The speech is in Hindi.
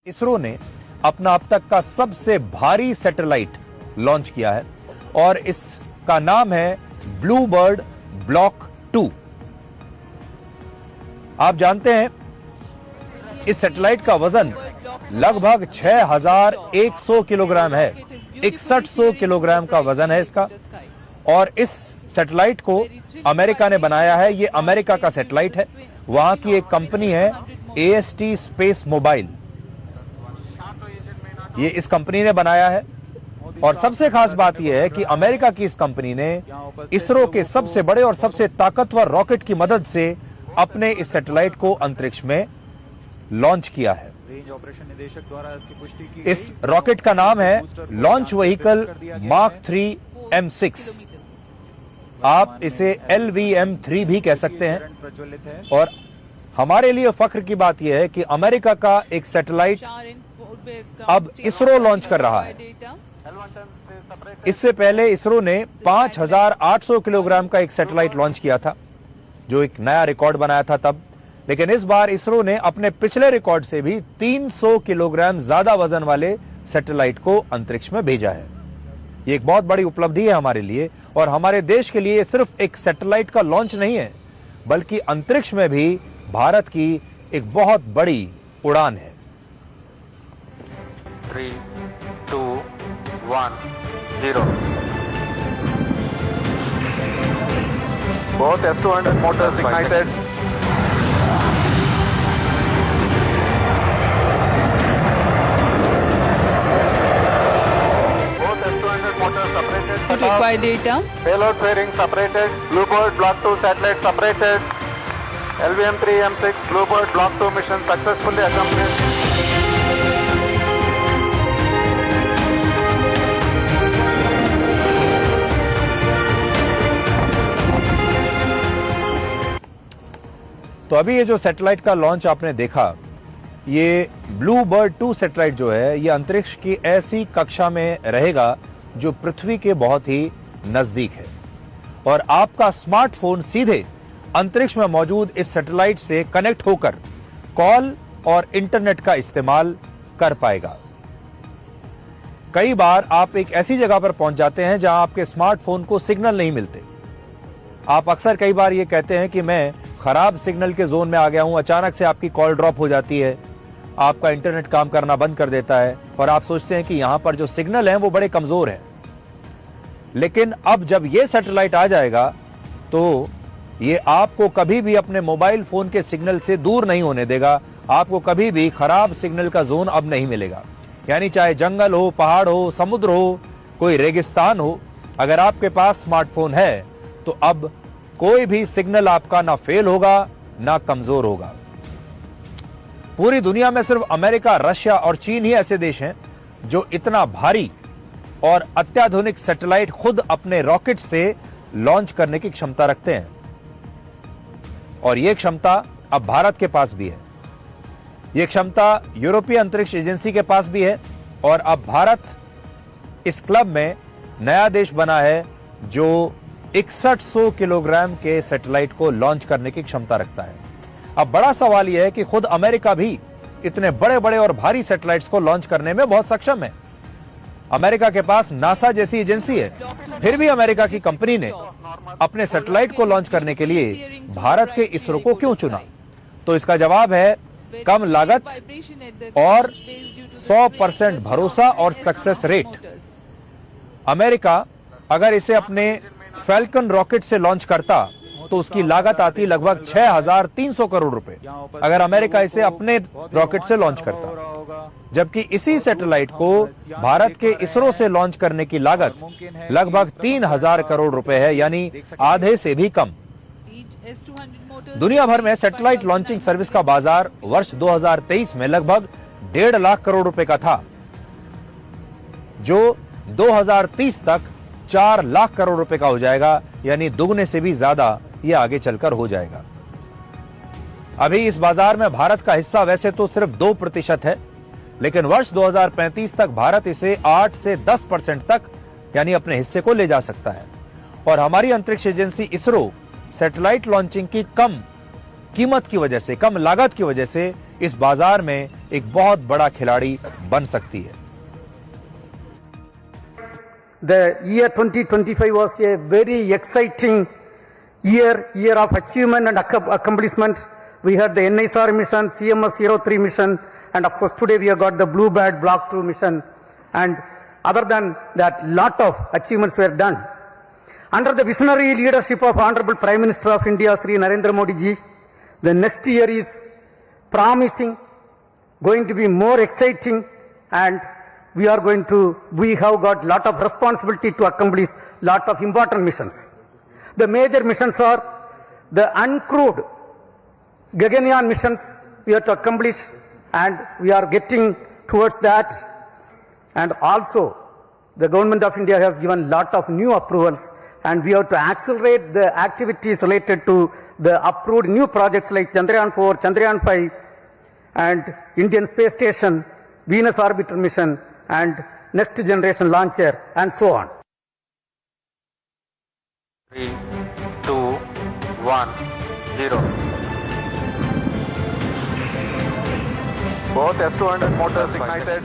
इसरो ने अपना अब तक का सबसे भारी सैटेलाइट लॉन्च किया है और इसका नाम है ब्लू बर्ड ब्लॉक 2। आप जानते हैं इस सैटेलाइट का वजन लगभग 6100 किलोग्राम है। 6100 किलोग्राम का वजन है इसका और इस सैटेलाइट को अमेरिका ने बनाया है। यह अमेरिका का सैटेलाइट है। वहां की एक कंपनी है AST स्पेस मोबाइल, ये इस कंपनी ने बनाया है। और सबसे खास बात यह है कि अमेरिका की इस कंपनी ने इसरो के सबसे बड़े और सबसे ताकतवर रॉकेट की मदद से अपने इस सैटेलाइट को अंतरिक्ष में लॉन्च किया है। इस रॉकेट का नाम है लॉन्च व्हीकल मार्क 3 M6। आप इसे LVM-3 भी कह सकते हैं। और हमारे लिए फख्र की बात यह है कि अमेरिका का एक सैटेलाइट अब इसरो लॉन्च कर रहा है। इससे पहले इसरो ने 5800 किलोग्राम का एक सैटेलाइट लॉन्च किया था, जो एक नया रिकॉर्ड बनाया था तब। लेकिन इस बार इसरो ने अपने पिछले रिकॉर्ड से भी 300 किलोग्राम ज्यादा वजन वाले सैटेलाइट को अंतरिक्ष में भेजा है। ये एक बहुत बड़ी उपलब्धि है हमारे लिए और हमारे देश के लिए सिर्फ एक सैटेलाइट का लॉन्च नहीं है, बल्कि अंतरिक्ष में भी भारत की एक बहुत बड़ी उड़ान है। 3, 2, 1, 0. Both S200 motors ignited. Both S200 motors separated. Require data. Payload fairing separated. Bluebird Block 2 satellite separated. LVM-3 M6 Bluebird Block 2 mission successfully accomplished. तो अभी ये जो सैटेलाइट का लॉन्च आपने देखा, ये ब्लू बर्ड 2 सैटेलाइट जो है, ये अंतरिक्ष की ऐसी कक्षा में रहेगा जो पृथ्वी के बहुत ही नजदीक है और आपका स्मार्टफोन सीधे अंतरिक्ष में मौजूद इस सैटेलाइट से कनेक्ट होकर कॉल और इंटरनेट का इस्तेमाल कर पाएगा। कई बार आप एक ऐसी जगह पर पहुंच जाते हैं जहां आपके स्मार्टफोन को सिग्नल नहीं मिलते। आप अक्सर कई बार ये कहते हैं कि मैं खराब सिग्नल के जोन में आ गया हूं, अचानक से आपकी कॉल ड्रॉप हो जाती है, आपका इंटरनेट काम करना बंद कर देता है और आप सोचते हैं कि यहां पर जो सिग्नल हैं वो बड़े कमजोर हैं। लेकिन अब जब ये सैटेलाइट आ जाएगा तो ये आपको कभी भी अपने मोबाइल फोन के सिग्नल से दूर नहीं होने देगा। आपको कभी भी खराब सिग्नल का जोन अब नहीं मिलेगा। यानी चाहे जंगल हो, पहाड़ हो, समुद्र हो, कोई रेगिस्तान हो, अगर आपके पास स्मार्टफोन है तो अब कोई भी सिग्नल आपका ना फेल होगा ना कमजोर होगा। पूरी दुनिया में सिर्फ अमेरिका, रशिया और चीन ही ऐसे देश हैं जो इतना भारी और अत्याधुनिक सैटेलाइट खुद अपने रॉकेट से लॉन्च करने की क्षमता रखते हैं। और यह क्षमता अब भारत के पास भी है। यह क्षमता यूरोपीय अंतरिक्ष एजेंसी के पास भी है और अब भारत इस क्लब में नया देश बना है जो 6100 किलोग्राम के सैटेलाइट को लॉन्च करने की क्षमता रखता है। अब बड़ा सवाल यह है कि खुद अमेरिका भी इतने बड़े बड़े और भारी सैटेलाइट्स को लॉन्च करने में बहुत सक्षम है। अमेरिका के पास नासा जैसी एजेंसी है, फिर भी अमेरिका की कंपनी ने अपने सैटेलाइट को लॉन्च करने के लिए भारत के इसरो को क्यों चुना? तो इसका जवाब है कम लागत और 100% भरोसा और सक्सेस रेट। अमेरिका अगर इसे अपने फैल्कन रॉकेट से लॉन्च करता तो उसकी लागत आती लगभग 6300 करोड़ रुपए, अगर अमेरिका इसे अपने रॉकेट से लॉन्च करता। जबकि इसी सैटेलाइट को भारत के इसरो से लॉन्च करने की लागत लगभग 3000 करोड़ रुपए है, यानी आधे से भी कम। दुनिया भर में सैटेलाइट लॉन्चिंग सर्विस का बाजार वर्ष 2023 में लगभग 1.5 लाख करोड़ रुपए का था, जो 2030 तक 4 लाख करोड़ रुपए का हो जाएगा, यानी दुगने से भी ज्यादा यह आगे चलकर हो जाएगा। अभी इस बाजार में भारत का हिस्सा वैसे तो सिर्फ 2% है, लेकिन वर्ष 2035 तक भारत इसे 8 से 10% तक यानी अपने हिस्से को ले जा सकता है। और हमारी अंतरिक्ष एजेंसी इसरो सैटेलाइट लॉन्चिंग की कम कीमत की वजह से, कम लागत की वजह से इस बाजार में एक बहुत बड़ा खिलाड़ी बन सकती है। The year 2025 was a very exciting year of achievement and accomplishment. We had the NISR mission, CMS-03 mission, and of course today we have got the Bluebird Block 2 mission. And other than that, lot of achievements were done. Under the visionary leadership of Honorable Prime Minister of India, Sri Narendra Modi ji, the next year is promising, going to be more exciting, and we have got lot of responsibility to accomplish lot of important missions. The major missions are the uncrewed Gaganyaan missions we have to accomplish, and we are getting towards that. And also the government of India has given lot of new approvals, and we have to accelerate the activities related to the approved new projects like Chandrayaan 4, Chandrayaan 5, and Indian Space Station, Venus Orbiter Mission, and next generation launcher, and so on. 3, 2, 1, 0. Both S200 motors ignited.